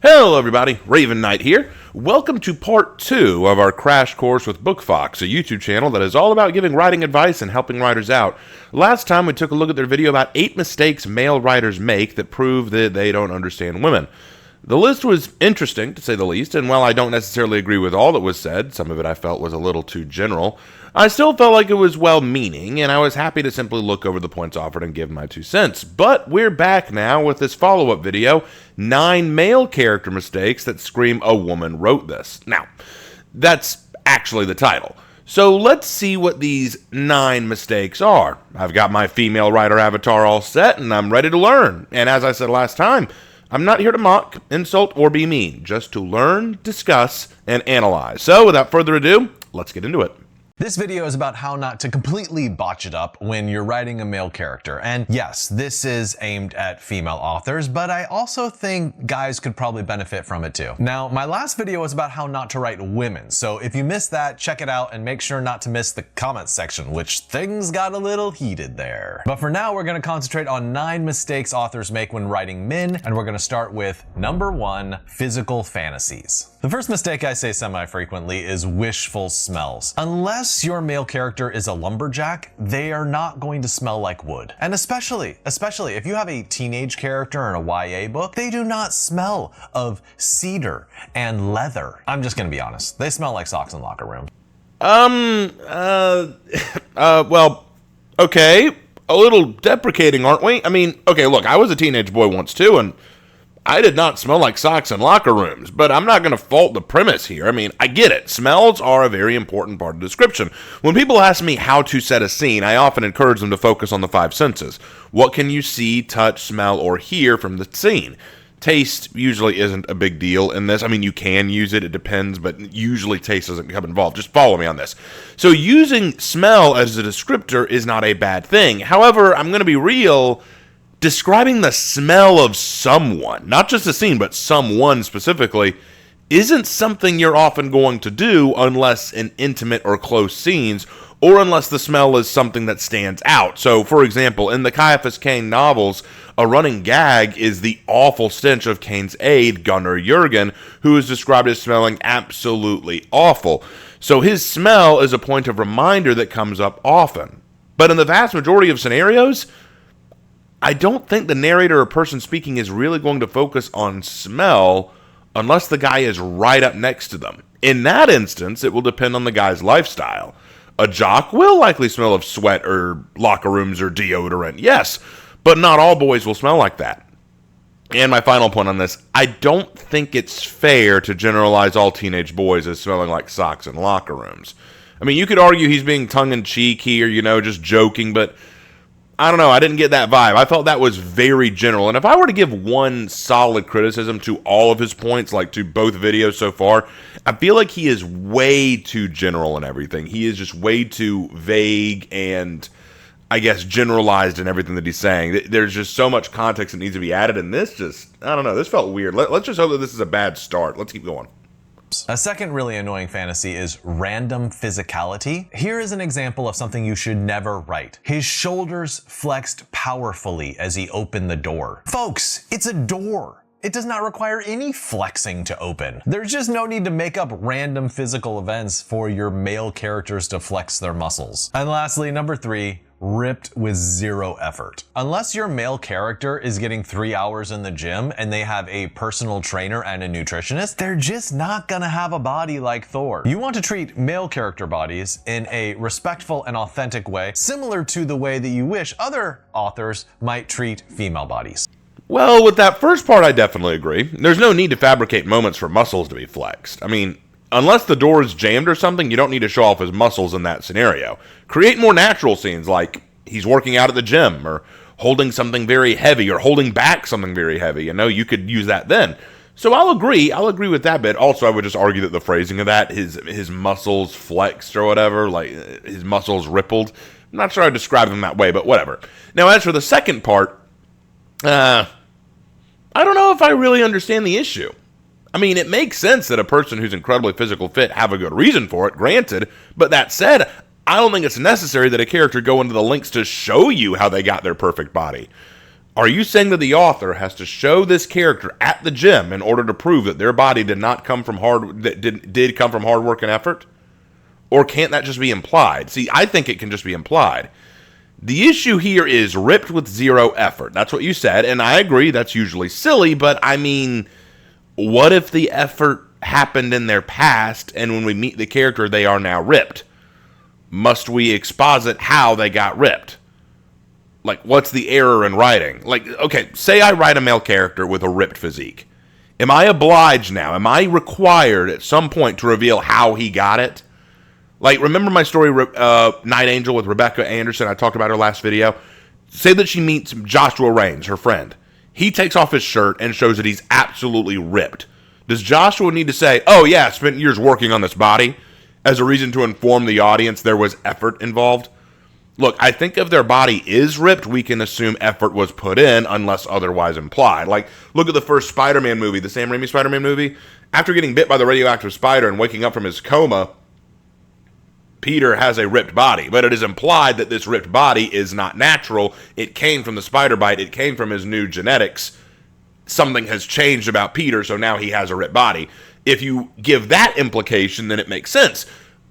Hello everybody, Raven Knight here. Welcome to part 2 of our crash course with BookFox, a YouTube channel that is all about giving writing advice and helping writers out. Last time we took a look at their video about 8 mistakes male writers make that prove that they don't understand women. The list was interesting, to say the least, and while I don't necessarily agree with all that was said, some of it I felt was a little too general, I still felt like it was well-meaning, and I was happy to simply look over the points offered and give my 2 cents. But we're back now with this follow-up video, 9 male character mistakes that scream a woman wrote this. Now, that's actually the title. So let's see what these 9 mistakes are. I've got my female writer avatar all set, and I'm ready to learn. And as I said last time, I'm not here to mock, insult, or be mean, just to learn, discuss, and analyze. So without further ado, let's get into it. This video is about how not to completely botch it up when you're writing a male character. And yes, this is aimed at female authors, but I also think guys could probably benefit from it too. Now, my last video was about how not to write women, so if you missed that, check it out and make sure not to miss the comments section, which things got a little heated there. But for now, we're gonna concentrate on 9 mistakes authors make when writing men, and we're gonna start with number 1, physical fantasies. The first mistake I say semi-frequently is wishful smells. Unless your male character is a lumberjack, they are not going to smell like wood. And especially if you have a teenage character in a YA book, they do not smell of cedar and leather. I'm just gonna be honest. They smell like socks in locker rooms. Well, okay. A little deprecating, aren't we? I mean, okay, look, I was a teenage boy once too, and I did not smell like socks in locker rooms, but I'm not going to fault the premise here. I mean, I get it. Smells are a very important part of the description. When people ask me how to set a scene, I often encourage them to focus on the 5 senses. What can you see, touch, smell, or hear from the scene? Taste usually isn't a big deal in this. I mean, you can use it, it depends, but usually taste doesn't come involved. Just follow me on this. So using smell as a descriptor is not a bad thing. However, I'm going to be real. Describing the smell of someone, not just a scene, but someone specifically, isn't something you're often going to do unless in intimate or close scenes, or unless the smell is something that stands out. So, for example, in the Caiaphas Cain novels, a running gag is the awful stench of Cain's aide, Gunnar Jurgen, who is described as smelling absolutely awful. So his smell is a point of reminder that comes up often. But in the vast majority of scenarios, I don't think the narrator or person speaking is really going to focus on smell unless the guy is right up next to them. In that instance, it will depend on the guy's lifestyle. A jock will likely smell of sweat or locker rooms or deodorant, yes, but not all boys will smell like that. And my final point on this, I don't think it's fair to generalize all teenage boys as smelling like socks in locker rooms. I mean, you could argue he's being tongue-in-cheek here, just joking, but I don't know, I didn't get that vibe. I felt that was very general. And if I were to give one solid criticism to all of his points, like to both videos so far, I feel like he is way too general in everything. He is just way too vague and, I guess, generalized in everything that he's saying. There's just so much context that needs to be added, and this just, I don't know, this felt weird. Let's just hope that this is a bad start. Let's keep going. A second really annoying fantasy is random physicality. Here is an example of something you should never write. His shoulders flexed powerfully as he opened the door. Folks, it's a door. It does not require any flexing to open. There's just no need to make up random physical events for your male characters to flex their muscles. And lastly, number 3, ripped with 0 effort. Unless your male character is getting 3 hours in the gym and they have a personal trainer and a nutritionist, they're just not gonna have a body like Thor. You want to treat male character bodies in a respectful and authentic way, similar to the way that you wish other authors might treat female bodies. Well, with that first part, I definitely agree. There's no need to fabricate moments for muscles to be flexed. I mean, unless the door is jammed or something, you don't need to show off his muscles in that scenario. Create more natural scenes like he's working out at the gym or holding something very heavy or holding back something very heavy. You could use that then. So I'll agree with that bit. Also, I would just argue that the phrasing of that, his muscles flexed or whatever, like his muscles rippled. I'm not sure I'd describe them that way, but whatever. Now, as for the second part, I don't know if I really understand the issue. I mean, it makes sense that a person who's incredibly physical fit have a good reason for it, granted, but that said, I don't think it's necessary that a character go into the links to show you how they got their perfect body. Are you saying that the author has to show this character at the gym in order to prove that their body did not come from did come from hard work and effort? Or can't that just be implied? See, I think it can just be implied. The issue here is ripped with zero effort. That's what you said, and I agree that's usually silly, but I mean, what if the effort happened in their past, and when we meet the character, they are now ripped? Must we exposit how they got ripped? Like, what's the error in writing? Like, okay, say I write a male character with a ripped physique. Am I obliged now? Am I required at some point to reveal how he got it? Like, remember my story, Night Angel with Rebecca Anderson? I talked about her last video. Say that she meets Joshua Raines, her friend. He takes off his shirt and shows that he's absolutely ripped. Does Joshua need to say, oh yeah, I spent years working on this body, as a reason to inform the audience there was effort involved? Look, I think if their body is ripped, we can assume effort was put in unless otherwise implied. Like, look at the first Spider-Man movie, the Sam Raimi Spider-Man movie. After getting bit by the radioactive spider and waking up from his coma, Peter has a ripped body, but it is implied that this ripped body is not natural. It came from the spider bite. It came from his new genetics. Something has changed about Peter, so now he has a ripped body. If you give that implication, then it makes sense.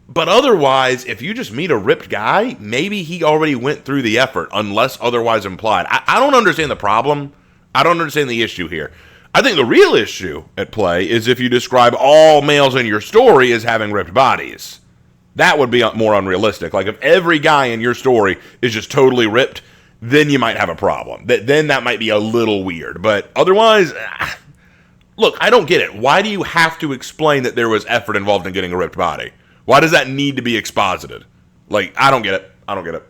But otherwise, if you just meet a ripped guy, maybe he already went through the effort, unless otherwise implied. I don't understand the problem. I don't understand the issue here. I think the real issue at play is if you describe all males in your story as having ripped bodies. That would be more unrealistic. Like, if every guy in your story is just totally ripped, then you might have a problem. Then that might be a little weird. But otherwise, look, I don't get it. Why do you have to explain that there was effort involved in getting a ripped body? Why does that need to be exposited? Like, I don't get it. I don't get it.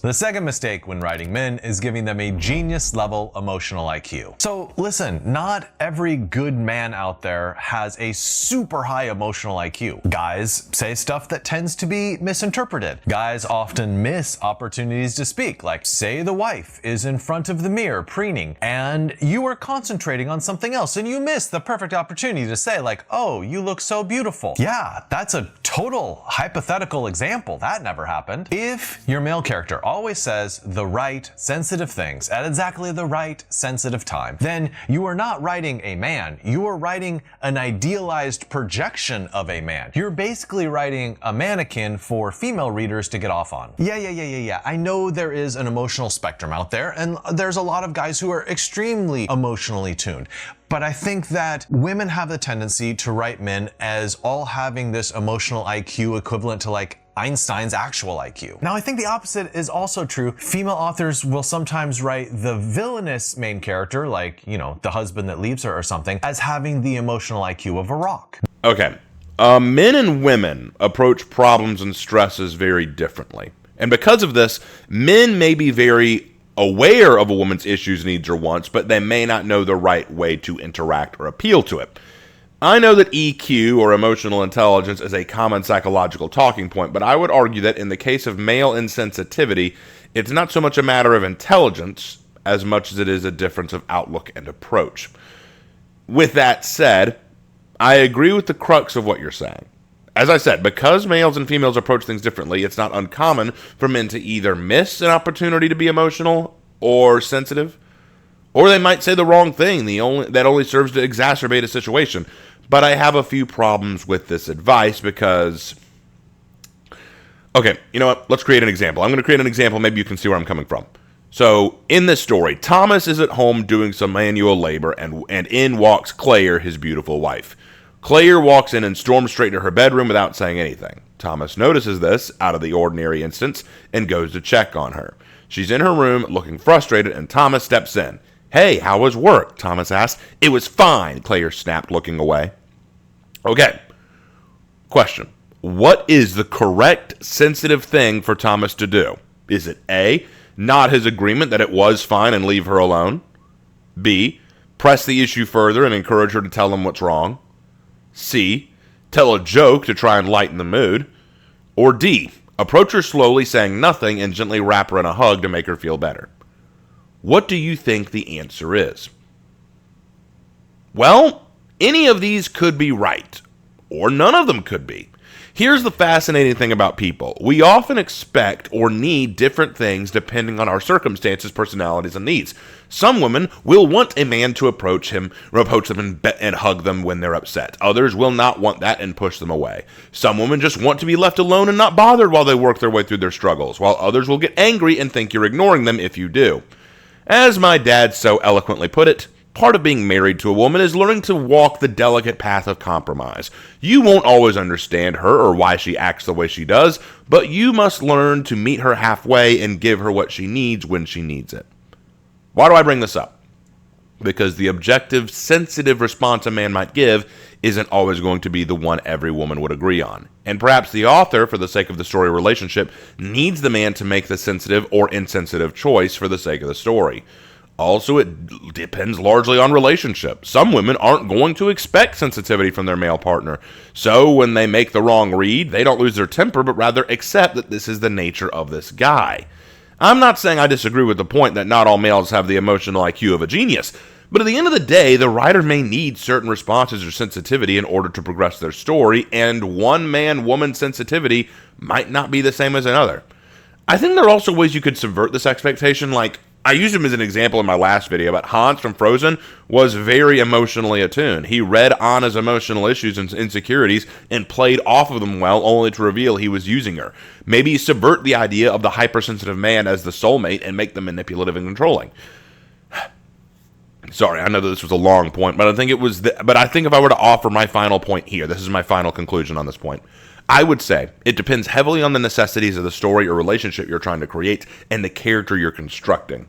The second mistake when writing men is giving them a genius-level emotional IQ. So listen, not every good man out there has a super high emotional IQ. Guys say stuff that tends to be misinterpreted. Guys often miss opportunities to speak, like say the wife is in front of the mirror preening and you are concentrating on something else and you miss the perfect opportunity to say like, oh, you look so beautiful. Yeah, that's a total hypothetical example. That never happened. If your male character always says the right sensitive things at exactly the right sensitive time, then you are not writing a man, you are writing an idealized projection of a man. You're basically writing a mannequin for female readers to get off on. Yeah. I know there is an emotional spectrum out there, and there's a lot of guys who are extremely emotionally tuned. But I think that women have the tendency to write men as all having this emotional IQ equivalent to like Einstein's actual IQ. Now, I think the opposite is also true. Female authors will sometimes write the villainous main character, like, you know, the husband that leaves her or something, as having the emotional IQ of a rock. Okay. Men and women approach problems and stresses very differently. And because of this, men may be very aware of a woman's issues, needs, or wants, but they may not know the right way to interact or appeal to it. I know that EQ, or emotional intelligence, is a common psychological talking point, but I would argue that in the case of male insensitivity, it's not so much a matter of intelligence as much as it is a difference of outlook and approach. With that said, I agree with the crux of what you're saying. As I said, because males and females approach things differently, it's not uncommon for men to either miss an opportunity to be emotional or sensitive, or they might say the wrong thing that only serves to exacerbate a situation. But I have a few problems with this advice because... Okay, you know what? Let's create an example. I'm going to create an example. Maybe you can see where I'm coming from. So, in this story, Thomas is at home doing some manual labor, and in walks Claire, his beautiful wife. Claire walks in and storms straight to her bedroom without saying anything. Thomas notices this, out of the ordinary instance, and goes to check on her. She's in her room, looking frustrated, and Thomas steps in. "Hey, how was work?" Thomas asked. "It was fine," Claire snapped, looking away. Okay. Question. What is the correct sensitive thing for Thomas to do? Is it A, nod his agreement that it was fine and leave her alone? B, press the issue further and encourage her to tell him what's wrong? C, tell a joke to try and lighten the mood? Or D, approach her slowly, saying nothing, and gently wrap her in a hug to make her feel better? What do you think the answer is? Well, any of these could be right, or none of them could be. Here's the fascinating thing about people. We often expect or need different things depending on our circumstances, personalities, and needs. Some women will want a man to approach them and hug them when they're upset. Others will not want that and push them away. Some women just want to be left alone and not bothered while they work their way through their struggles, while others will get angry and think you're ignoring them if you do. As my dad so eloquently put it, part of being married to a woman is learning to walk the delicate path of compromise. You won't always understand her or why she acts the way she does, but you must learn to meet her halfway and give her what she needs when she needs it. Why do I bring this up? Because the objective, sensitive response a man might give isn't always going to be the one every woman would agree on. And perhaps the author, for the sake of the story relationship, needs the man to make the sensitive or insensitive choice for the sake of the story. Also, it depends largely on relationship. Some women aren't going to expect sensitivity from their male partner. So when they make the wrong read, they don't lose their temper, but rather accept that this is the nature of this guy. I'm not saying I disagree with the point that not all males have the emotional IQ of a genius, but at the end of the day, the writer may need certain responses or sensitivity in order to progress their story, and one man-woman sensitivity might not be the same as another. I think there are also ways you could subvert this expectation, like I used him as an example in my last video, but Hans from Frozen was very emotionally attuned. He read Anna's emotional issues and insecurities and played off of them well, only to reveal he was using her. Maybe subvert the idea of the hypersensitive man as the soulmate and make them manipulative and controlling. Sorry, I know that this was a long point, but I think if I were to offer my final point here, this is my final conclusion on this point. I would say it depends heavily on the necessities of the story or relationship you're trying to create and the character you're constructing.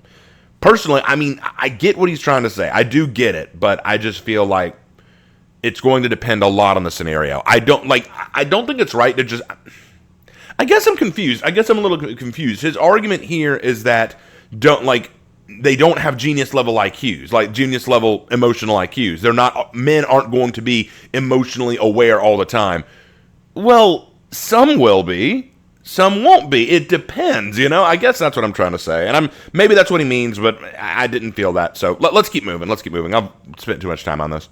Personally, I mean, I get what he's trying to say. I do get it, but I just feel like it's going to depend a lot on the scenario. I don't think it's right to just... I guess I'm confused. I guess I'm a little confused. His argument here is that they don't have genius level IQs, like genius level emotional IQs. Men aren't going to be emotionally aware all the time. Well, some will be, some won't be. It depends, I guess that's what I'm trying to say. And maybe that's what he means, but I didn't feel that. So let's keep moving. I've spent too much time on this.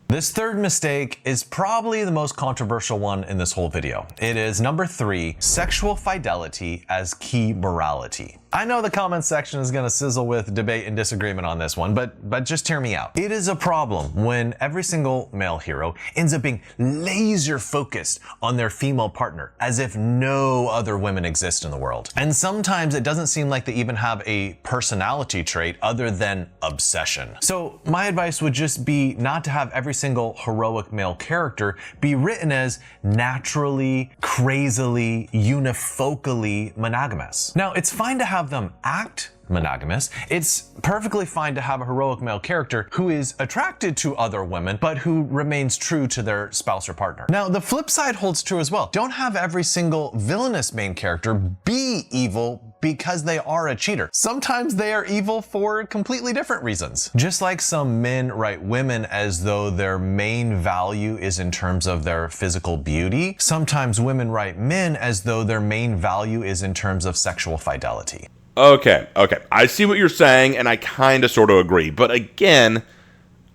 This third mistake is probably the most controversial one in this whole video. It is number 3, sexual fidelity as key morality. I know the comment section is going to sizzle with debate and disagreement on this one, but just hear me out. It is a problem when every single male hero ends up being laser focused on their female partner as if no other women exist in the world. And sometimes it doesn't seem like they even have a personality trait other than obsession. So my advice would just be not to have every single heroic male character be written as naturally, crazily, unifocally monogamous. Now, it's fine to have them act monogamous. It's perfectly fine to have a heroic male character who is attracted to other women, but who remains true to their spouse or partner. Now, the flip side holds true as well. Don't have every single villainous main character be evil because they are a cheater. Sometimes they are evil for completely different reasons. Just like some men write women as though their main value is in terms of their physical beauty, sometimes women write men as though their main value is in terms of sexual fidelity. Okay. I see what you're saying, and I kind of sort of agree. But again,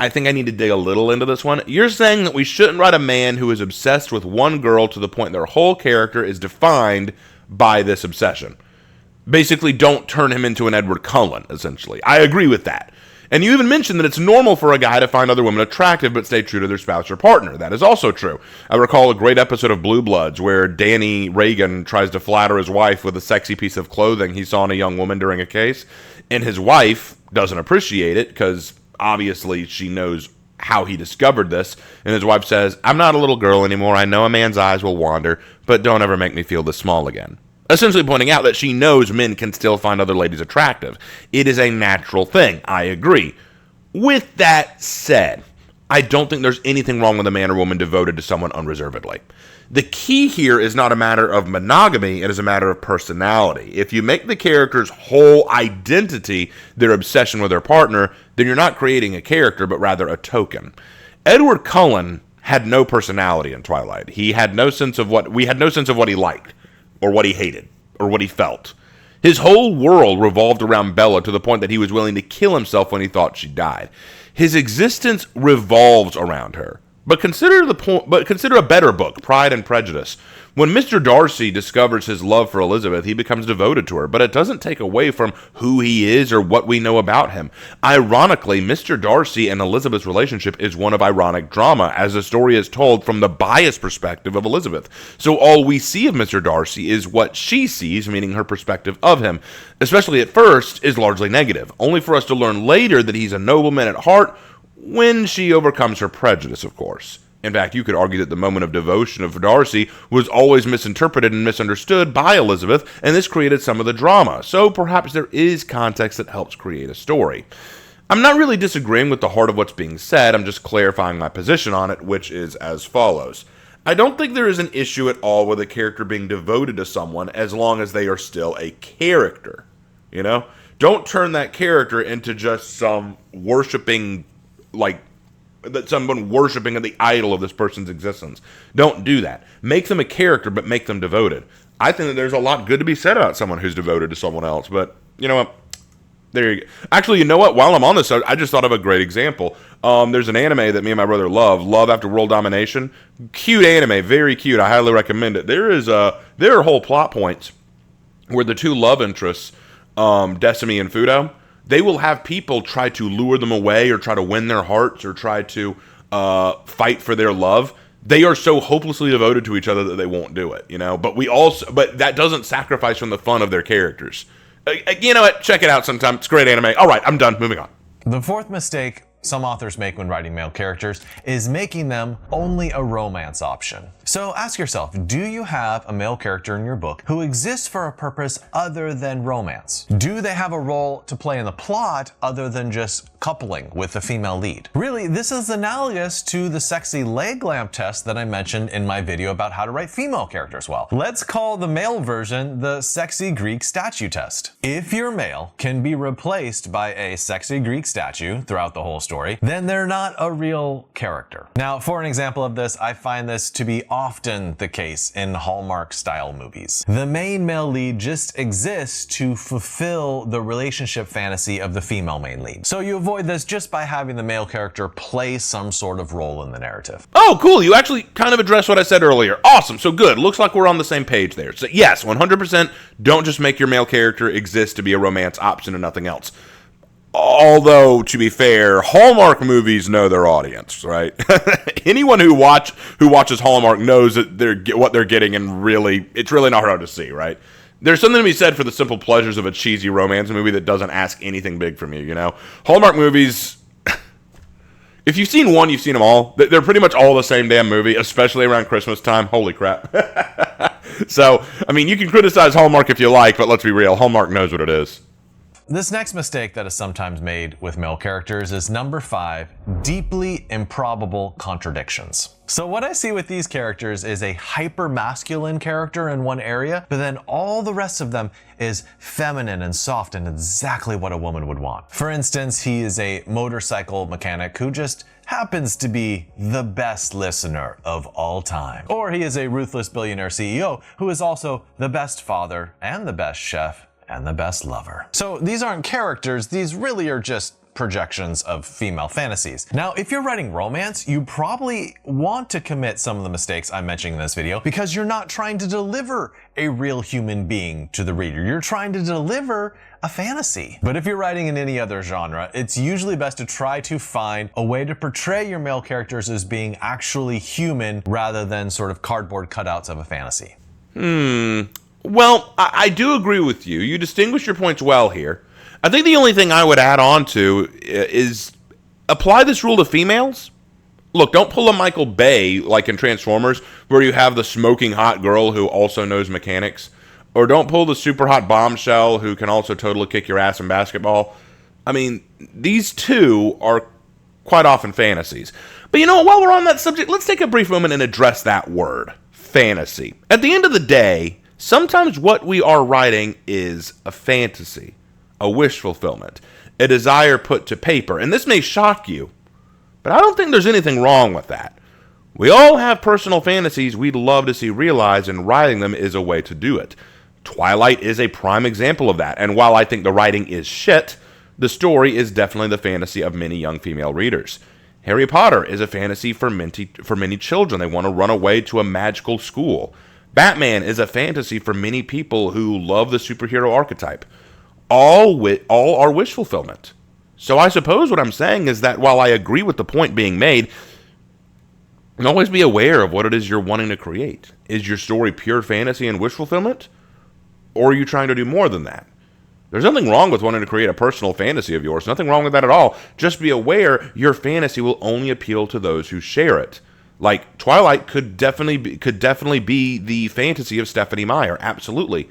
I think I need to dig a little into this one. You're saying that we shouldn't write a man who is obsessed with one girl to the point their whole character is defined by this obsession. Basically, don't turn him into an Edward Cullen, essentially. I agree with that. And you even mentioned that it's normal for a guy to find other women attractive but stay true to their spouse or partner. That is also true. I recall a great episode of Blue Bloods where Danny Reagan tries to flatter his wife with a sexy piece of clothing he saw in a young woman during a case, and his wife doesn't appreciate it because obviously she knows how he discovered this, and his wife says, "I'm not a little girl anymore. I know a man's eyes will wander, but don't ever make me feel this small again." Essentially pointing out that she knows men can still find other ladies attractive. It is a natural thing. I agree. With that said, I don't think there's anything wrong with a man or woman devoted to someone unreservedly. The key here is not a matter of monogamy, it is a matter of personality. If you make the character's whole identity their obsession with their partner, then you're not creating a character, but rather a token. Edward Cullen had no personality in Twilight. We had no sense of what he liked, or what he hated, or what he felt. His whole world revolved around Bella to the point that he was willing to kill himself when he thought she died. His existence revolves around her. But consider a better book, Pride and Prejudice. When Mr. Darcy discovers his love for Elizabeth, he becomes devoted to her, but it doesn't take away from who he is or what we know about him. Ironically, Mr. Darcy and Elizabeth's relationship is one of ironic drama, as the story is told from the biased perspective of Elizabeth. So all we see of Mr. Darcy is what she sees, meaning her perspective of him, especially at first, is largely negative, only for us to learn later that he's a nobleman at heart when she overcomes her prejudice, of course. In fact, you could argue that the moment of devotion of Darcy was always misinterpreted and misunderstood by Elizabeth, and this created some of the drama. So perhaps there is context that helps create a story. I'm not really disagreeing with the heart of what's being said, I'm just clarifying my position on it, which is as follows. I don't think there is an issue at all with a character being devoted to someone as long as they are still a character. You know? Don't turn that character into just some worshiping, that someone worshiping the idol of this person's existence. Don't do that. Make them a character, but make them devoted. I think that there's a lot good to be said about someone who's devoted to someone else, but you know what? There you go. Actually, you know what? While I'm on this, I just thought of a great example. There's an anime that me and my brother love After World Domination. Cute anime, very cute. I highly recommend it. There are whole plot points where the two love interests, Desumi and Fudo, they will have people try to lure them away or try to win their hearts or try to fight for their love. They are so hopelessly devoted to each other that they won't do it, you know? But that doesn't sacrifice from the fun of their characters. You know what? Check it out sometime. It's great anime. All right, I'm done. Moving on. The fourth mistake some authors make when writing male characters is making them only a romance option. So ask yourself, do you have a male character in your book who exists for a purpose other than romance? Do they have a role to play in the plot other than just coupling with the female lead? Really, this is analogous to the sexy leg lamp test that I mentioned in my video about how to write female characters well. Let's call the male version the sexy Greek statue test. If your male can be replaced by a sexy Greek statue throughout the whole story, then they're not a real character. Now, for an example of this, I find this to be often the case in Hallmark style movies. The main male lead just exists to fulfill the relationship fantasy of the female main lead. So you avoid this just by having the male character play some sort of role in the narrative. Oh, cool. You actually kind of addressed what I said earlier. Awesome. So good. Looks like we're on the same page there. So yes, 100% don't just make your male character exist to be a romance option and nothing else. Although, to be fair, Hallmark movies know their audience, right? Anyone who watches Hallmark knows that what they're getting, and it's really not hard to see, right? There's something to be said for the simple pleasures of a cheesy romance movie that doesn't ask anything big from you, you know? Hallmark movies, if you've seen one, you've seen them all. They're pretty much all the same damn movie, especially around Christmas time. Holy crap. So, I mean, you can criticize Hallmark if you like, but let's be real, Hallmark knows what it is. This next mistake that is sometimes made with male characters is number 5, deeply improbable contradictions. So what I see with these characters is a hyper-masculine character in one area, but then all the rest of them is feminine and soft and exactly what a woman would want. For instance, he is a motorcycle mechanic who just happens to be the best listener of all time. Or he is a ruthless billionaire CEO who is also the best father and the best chef and the best lover. So these aren't characters, these really are just projections of female fantasies. Now, if you're writing romance, you probably want to commit some of the mistakes I'm mentioning in this video because you're not trying to deliver a real human being to the reader. You're trying to deliver a fantasy. But if you're writing in any other genre, it's usually best to try to find a way to portray your male characters as being actually human rather than sort of cardboard cutouts of a fantasy. Well, I do agree with you. You distinguish your points well here. I think the only thing I would add on to is apply this rule to females. Look, don't pull a Michael Bay like in Transformers where you have the smoking hot girl who also knows mechanics. Or don't pull the super hot bombshell who can also totally kick your ass in basketball. I mean, these two are quite often fantasies. But you know what, while we're on that subject, let's take a brief moment and address that word, fantasy. At the end of the day, sometimes what we are writing is a fantasy, a wish fulfillment, a desire put to paper. And this may shock you, but I don't think there's anything wrong with that. We all have personal fantasies we'd love to see realized, and writing them is a way to do it. Twilight is a prime example of that, and while I think the writing is shit, the story is definitely the fantasy of many young female readers. Harry Potter is a fantasy for many children. They want to run away to a magical school. Batman is a fantasy for many people who love the superhero archetype. All are wish fulfillment. So I suppose what I'm saying is that while I agree with the point being made, always be aware of what it is you're wanting to create. Is your story pure fantasy and wish fulfillment? Or are you trying to do more than that? There's nothing wrong with wanting to create a personal fantasy of yours. Nothing wrong with that at all. Just be aware your fantasy will only appeal to those who share it. Like, Twilight could definitely be the fantasy of Stephenie Meyer. Absolutely.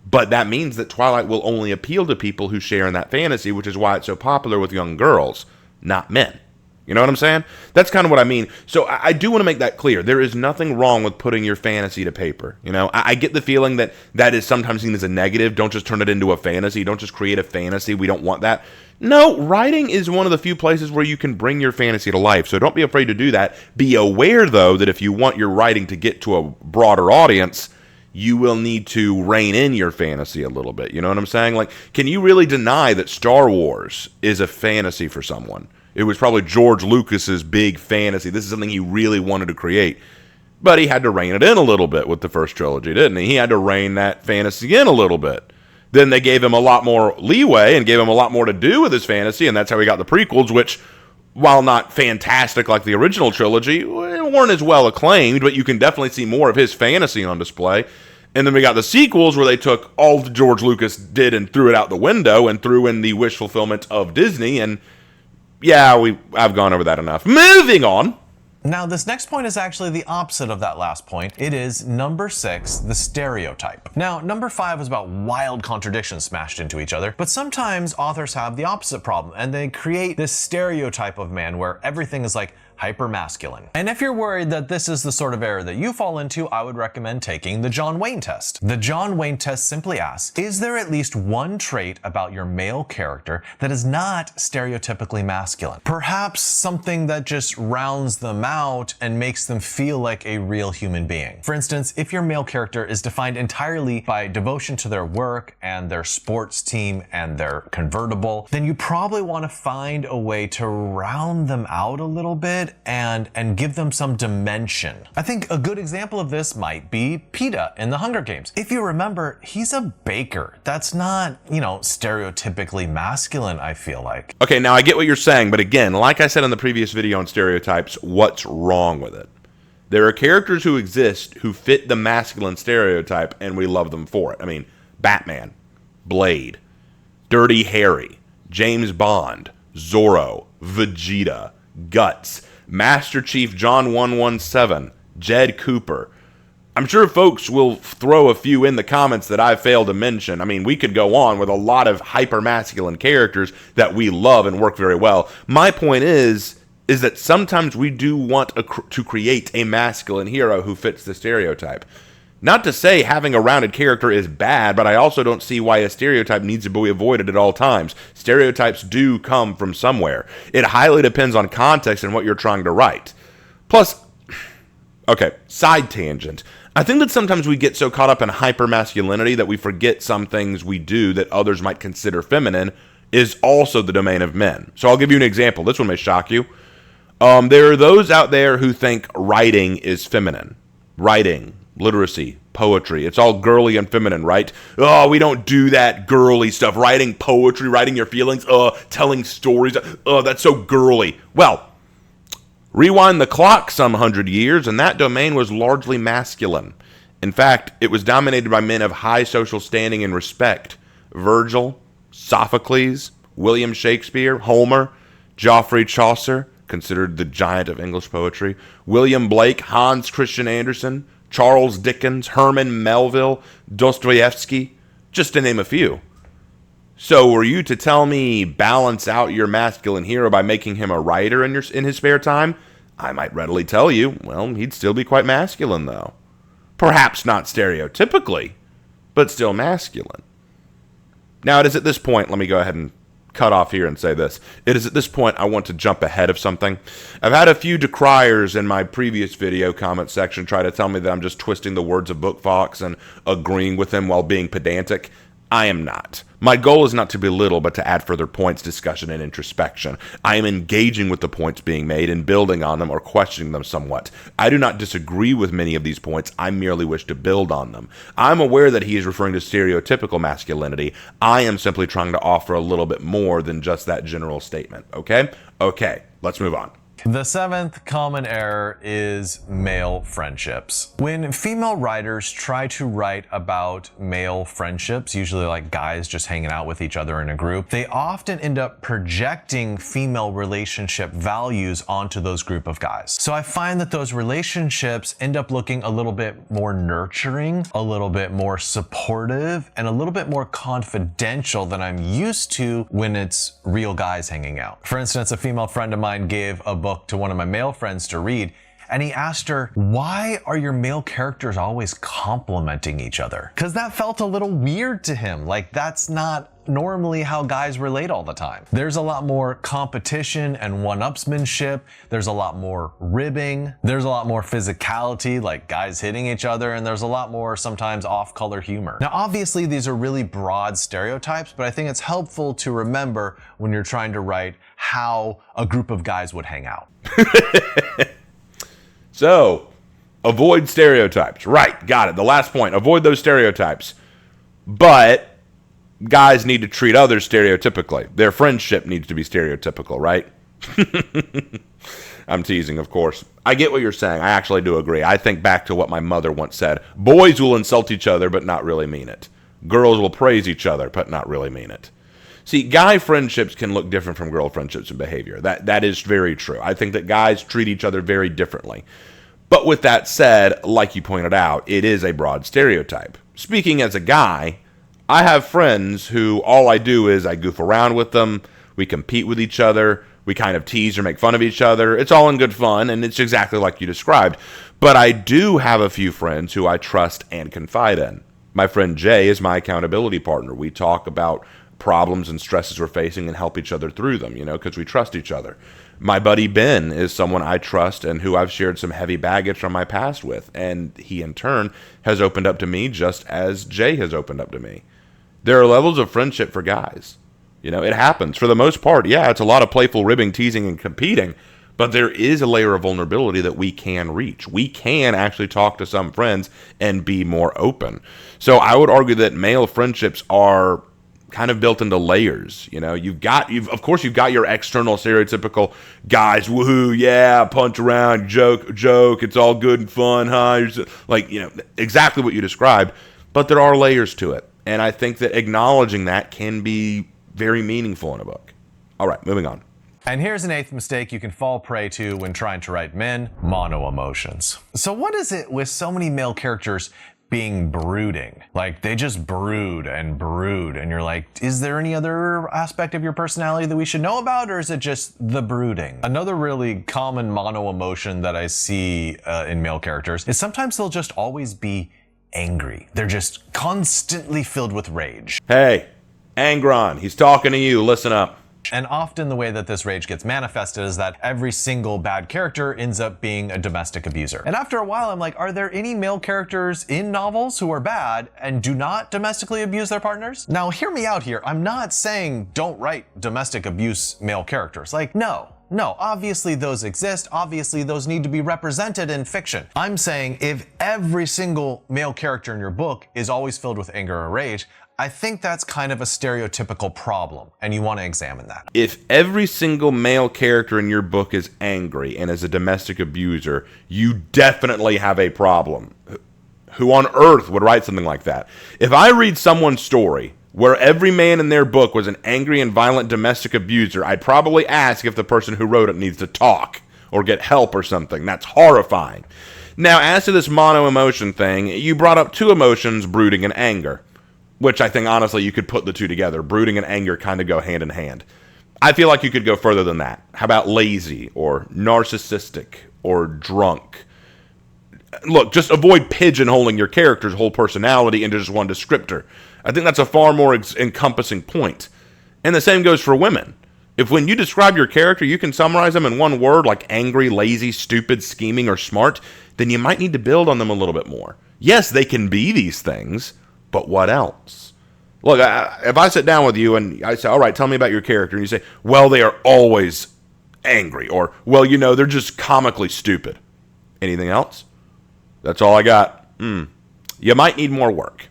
But that means that Twilight will only appeal to people who share in that fantasy, which is why it's so popular with young girls, not men. You know what I'm saying? That's kind of what I mean. So I do want to make that clear. There is nothing wrong with putting your fantasy to paper. You know, I get the feeling that that is sometimes seen as a negative. Don't just turn it into a fantasy. Don't just create a fantasy. We don't want that. No, writing is one of the few places where you can bring your fantasy to life. So don't be afraid to do that. Be aware, though, that if you want your writing to get to a broader audience, you will need to rein in your fantasy a little bit. You know what I'm saying? Like, can you really deny that Star Wars is a fantasy for someone? It was probably George Lucas's big fantasy. This is something he really wanted to create. But he had to rein it in a little bit with the first trilogy, didn't he? He had to rein that fantasy in a little bit. Then they gave him a lot more leeway and gave him a lot more to do with his fantasy, and that's how he got the prequels, which, while not fantastic like the original trilogy, weren't as well acclaimed, but you can definitely see more of his fantasy on display. And then we got the sequels where they took all that George Lucas did and threw it out the window and threw in the wish fulfillment of Disney, and yeah, I've gone over that enough. Moving on. Now, this next point is actually the opposite of that last point. It is number 6, the stereotype. Now, number 5 is about wild contradictions smashed into each other, but sometimes authors have the opposite problem, and they create this stereotype of man where everything is like hyper-masculine. And if you're worried that this is the sort of error that you fall into, I would recommend taking the John Wayne test. The John Wayne test simply asks, is there at least one trait about your male character that is not stereotypically masculine? Perhaps something that just rounds them out and makes them feel like a real human being. For instance, if your male character is defined entirely by devotion to their work and their sports team and their convertible, then you probably want to find a way to round them out a little bit and give them some dimension. I think a good example of this might be Peeta in the Hunger Games. If you remember, he's a baker. That's not, stereotypically masculine, I feel like. Okay, now I get what you're saying, but again, like I said in the previous video on stereotypes, what's wrong with it? There are characters who exist who fit the masculine stereotype, and we love them for it. I mean, Batman, Blade, Dirty Harry, James Bond, Zorro, Vegeta, Guts, Master Chief John 117, Jed Cooper. I'm sure folks will throw a few in the comments that I failed to mention. I mean, we could go on with a lot of hyper-masculine characters that we love and work very well. My point is that sometimes we do want to create a masculine hero who fits the stereotype. Not to say having a rounded character is bad, but I also don't see why a stereotype needs to be avoided at all times. Stereotypes do come from somewhere. It highly depends on context and what you're trying to write. Plus, okay, side tangent. I think that sometimes we get so caught up in hyper-masculinity that we forget some things we do that others might consider feminine is also the domain of men. So I'll give you an example. This one may shock you. There are those out there who think writing is feminine. Writing, literacy, poetry. It's all girly and feminine, right? Oh, we don't do that girly stuff. Writing poetry, writing your feelings, telling stories. That's so girly. Well, rewind the clock some 100 years, and that domain was largely masculine. In fact, it was dominated by men of high social standing and respect. Virgil, Sophocles, William Shakespeare, Homer, Geoffrey Chaucer, considered the giant of English poetry, William Blake, Hans Christian Andersen, Charles Dickens, Herman Melville, Dostoevsky, just to name a few. So were you to tell me balance out your masculine hero by making him a writer in his spare time, I might readily tell you, well, he'd still be quite masculine, though. Perhaps not stereotypically, but still masculine. Now, it is at this point, let me go ahead and cut off here and say this. It is at this point I want to jump ahead of something. I've had a few decriers in my previous video comment section try to tell me that I'm just twisting the words of Book Fox and agreeing with him while being pedantic. I am not. My goal is not to belittle, but to add further points, discussion, and introspection. I am engaging with the points being made and building on them or questioning them somewhat. I do not disagree with many of these points. I merely wish to build on them. I'm aware that he is referring to stereotypical masculinity. I am simply trying to offer a little bit more than just that general statement. Okay? Okay, let's move on. The seventh common error is male friendships. When female writers try to write about male friendships, usually like guys just hanging out with each other in a group, they often end up projecting female relationship values onto those group of guys. So I find that those relationships end up looking a little bit more nurturing, a little bit more supportive, and a little bit more confidential than I'm used to when it's real guys hanging out. For instance, a female friend of mine gave a book to one of my male friends to read, and he asked her, why are your male characters always complimenting each other? Because that felt a little weird to him. Like, that's not normally how guys relate all the time. There's a lot more competition and one-upsmanship. There's a lot more ribbing. There's a lot more physicality, like guys hitting each other, and there's a lot more sometimes off-color humor. Now, obviously, these are really broad stereotypes, but I think it's helpful to remember when you're trying to write how a group of guys would hang out. So, avoid stereotypes. Right, got it. The last point, avoid those stereotypes. But guys need to treat others stereotypically. Their friendship needs to be stereotypical, right? I'm teasing, of course. I get what you're saying. I actually do agree. I think back to what my mother once said. Boys will insult each other, but not really mean it. Girls will praise each other, but not really mean it. See, guy friendships can look different from girl friendships and behavior. That is very true. I think that guys treat each other very differently. But with that said, like you pointed out, it is a broad stereotype. Speaking as a guy, I have friends who all I do is I goof around with them, we compete with each other, we kind of tease or make fun of each other. It's all in good fun, and it's exactly like you described. But I do have a few friends who I trust and confide in. My friend Jay is my accountability partner. We talk about problems and stresses we're facing and help each other through them, because we trust each other. My buddy Ben is someone I trust and who I've shared some heavy baggage from my past with, and he in turn has opened up to me just as Jay has opened up to me. There are levels of friendship for guys. It happens. For the most part, yeah, it's a lot of playful ribbing, teasing, and competing, but there is a layer of vulnerability that we can reach. We can actually talk to some friends and be more open. So I would argue that male friendships are kind of built into layers. You've got your external stereotypical guys, woohoo, yeah, punch around, joke, it's all good and fun, huh? Exactly what you described, but there are layers to it. And I think that acknowledging that can be very meaningful in a book. All right, moving on. And here's an eighth mistake you can fall prey to when trying to write men: mono emotions. So what is it with so many male characters being brooding? Like, they just brood, and you're like, is there any other aspect of your personality that we should know about, or is it just the brooding? Another really common mono emotion that I see in male characters is sometimes they'll just always be angry. They're just constantly filled with rage. Hey, Angron, he's talking to you. Listen up. And often the way that this rage gets manifested is that every single bad character ends up being a domestic abuser. And after a while, I'm like, are there any male characters in novels who are bad and do not domestically abuse their partners? Now, hear me out here. I'm not saying don't write domestic abuse male characters. No, obviously those exist. Obviously those need to be represented in fiction. I'm saying if every single male character in your book is always filled with anger or rage, I think that's kind of a stereotypical problem, and you want to examine that. If every single male character in your book is angry and is a domestic abuser, you definitely have a problem. Who on earth would write something like that? If I read someone's story where every man in their book was an angry and violent domestic abuser, I'd probably ask if the person who wrote it needs to talk or get help or something. That's horrifying. Now, as to this mono emotion thing, you brought up two emotions, brooding and anger, which I think, honestly, you could put the two together. Brooding and anger kind of go hand in hand. I feel like you could go further than that. How about lazy or narcissistic or drunk? Look, just avoid pigeonholing your character's whole personality into just one descriptor. I think that's a far more encompassing point. And the same goes for women. If when you describe your character, you can summarize them in one word, like angry, lazy, stupid, scheming, or smart, then you might need to build on them a little bit more. Yes, they can be these things, but what else? Look, if I sit down with you and I say, all right, tell me about your character, and you say, well, they are always angry, or, well, they're just comically stupid. Anything else? That's all I got. You might need more work.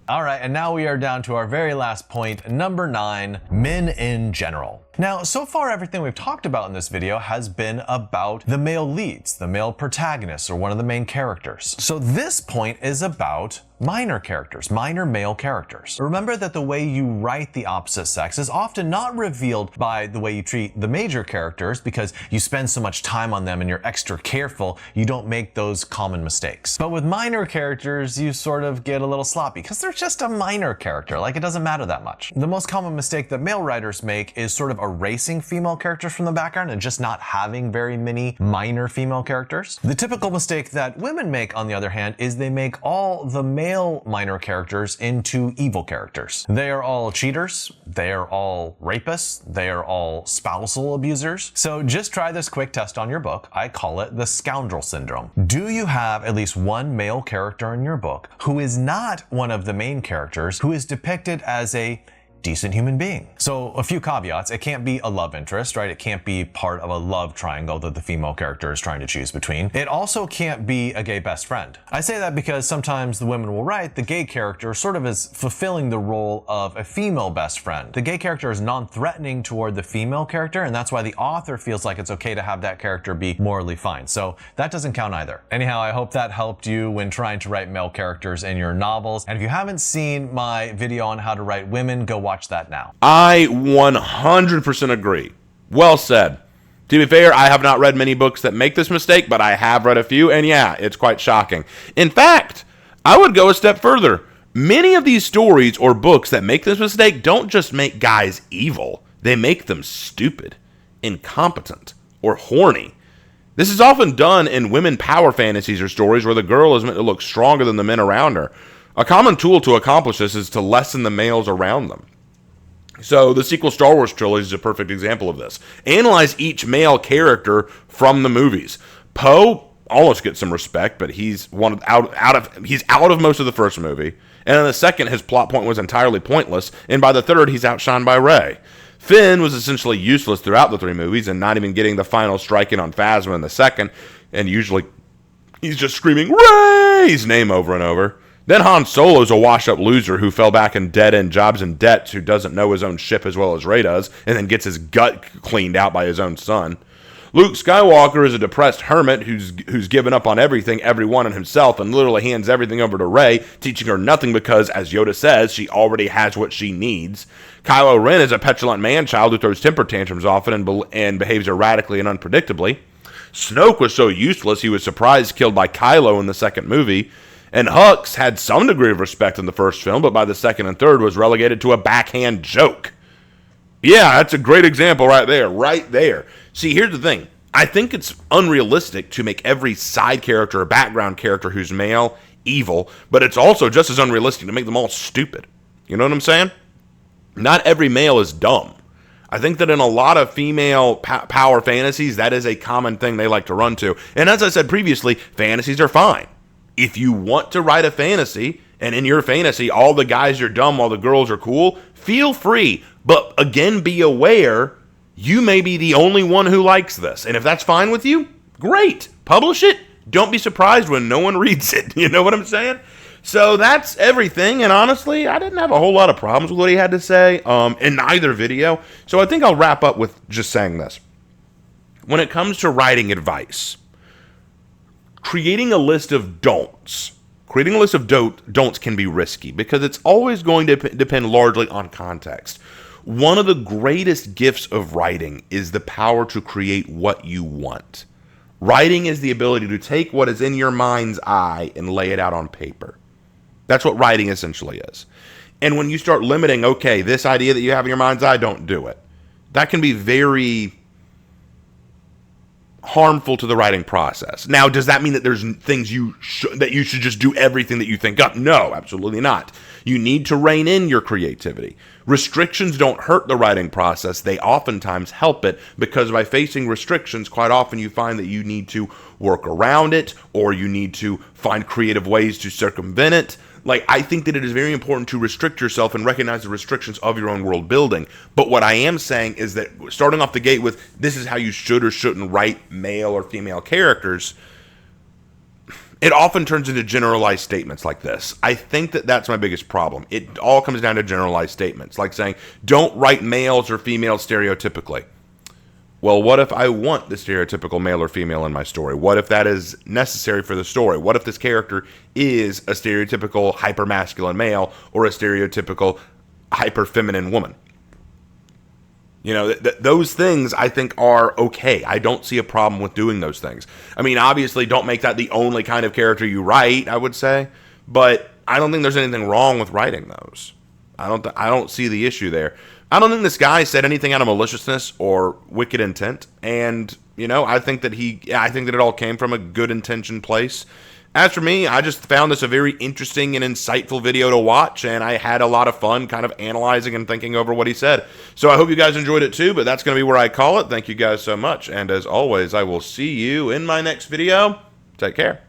All right, and now we are down to our very last point, number 9, men in general. Now, so far everything we've talked about in this video has been about the male leads, the male protagonists, or one of the main characters. So this point is about minor characters, minor male characters. Remember that the way you write the opposite sex is often not revealed by the way you treat the major characters, because you spend so much time on them and you're extra careful, you don't make those common mistakes. But with minor characters, you sort of get a little sloppy, because they're just a minor character, like it doesn't matter that much. The most common mistake that male writers make is sort of erasing female characters from the background and just not having very many minor female characters. The typical mistake that women make, on the other hand, is they make all the male minor characters into evil characters. They are all cheaters, they are all rapists, they are all spousal abusers. So just try this quick test on your book. I call it the scoundrel syndrome. Do you have at least one male character in your book who is not one of the main characters, who is depicted as a decent human being? So a few caveats. It can't be a love interest, right? It can't be part of a love triangle that the female character is trying to choose between. It also can't be a gay best friend. I say that because sometimes the women will write the gay character sort of as fulfilling the role of a female best friend. The gay character is non-threatening toward the female character, and that's why the author feels like it's okay to have that character be morally fine. So that doesn't count either. Anyhow, I hope that helped you when trying to write male characters in your novels. And if you haven't seen my video on how to write women, go watch that now. I 100% agree. Well said. To be fair, I have not read many books that make this mistake, but I have read a few, and yeah, it's quite shocking. In fact, I would go a step further. Many of these stories or books that make this mistake don't just make guys evil, they make them stupid, incompetent, or horny. This is often done in women power fantasies or stories where the girl is meant to look stronger than the men around her. A common tool to accomplish this is to lessen the males around them. So the sequel Star Wars trilogy is a perfect example of this. Analyze each male character from the movies. Poe almost gets some respect, but he's out of most of the first movie. And in the second, his plot point was entirely pointless, and by the third, he's outshined by Rey. Finn was essentially useless throughout the 3 movies, and not even getting the final strike in on Phasma in the second, and usually he's just screaming Rey's name over and over. Then Han Solo's a wash-up loser who fell back in dead-end jobs and debts, who doesn't know his own ship as well as Rey does, and then gets his gut cleaned out by his own son. Luke Skywalker is a depressed hermit who's given up on everything, everyone, and himself, and literally hands everything over to Rey, teaching her nothing because, as Yoda says, she already has what she needs. Kylo Ren is a petulant man-child who throws temper tantrums often and behaves erratically and unpredictably. Snoke was so useless he was surprised killed by Kylo in the second movie. And Hux had some degree of respect in the first film, but by the second and third was relegated to a backhand joke. Yeah, that's a great example right there. See, here's the thing. I think it's unrealistic to make every side character or background character who's male evil, but it's also just as unrealistic to make them all stupid. You know what I'm saying? Not every male is dumb. I think that in a lot of female power fantasies, that is a common thing they like to run to. And as I said previously, fantasies are fine. If you want to write a fantasy, and in your fantasy all the guys are dumb while the girls are cool, feel free. But again, be aware, you may be the only one who likes this. And if that's fine with you, great. Publish it. Don't be surprised when no one reads it. You know what I'm saying? So that's everything. And honestly, I didn't have a whole lot of problems with what he had to say in either video. So I think I'll wrap up with just saying this. When it comes to writing advice, creating a list of don'ts. Creating a list of don'ts can be risky because it's always going to depend largely on context. One of the greatest gifts of writing is the power to create what you want. Writing is the ability to take what is in your mind's eye and lay it out on paper. That's what writing essentially is. And when you start limiting, okay, this idea that you have in your mind's eye, don't do it. That can be very harmful to the writing process. Now, does that mean that there's things that you should just do everything that you think up? No, absolutely not. You need to rein in your creativity. Restrictions don't hurt the writing process. They oftentimes help it, because by facing restrictions, quite often you find that you need to work around it, or you need to find creative ways to circumvent it. Like, I think that it is very important to restrict yourself and recognize the restrictions of your own world building. But what I am saying is that starting off the gate with this is how you should or shouldn't write male or female characters, it often turns into generalized statements like this. I think that that's my biggest problem. It all comes down to generalized statements, like saying, don't write males or females stereotypically. Well, what if I want the stereotypical male or female in my story? What if that is necessary for the story? What if this character is a stereotypical hyper-masculine male or a stereotypical hyper-feminine woman? You know, those things I think are okay. I don't see a problem with doing those things. I mean, obviously, don't make that the only kind of character you write, I would say. But I don't think there's anything wrong with writing those. I don't see the issue there. I don't think this guy said anything out of maliciousness or wicked intent. And, you know, I think that it all came from a good intention place. As for me, I just found this a very interesting and insightful video to watch, and I had a lot of fun kind of analyzing and thinking over what he said. So I hope you guys enjoyed it too, but that's going to be where I call it. Thank you guys so much, and as always, I will see you in my next video. Take care.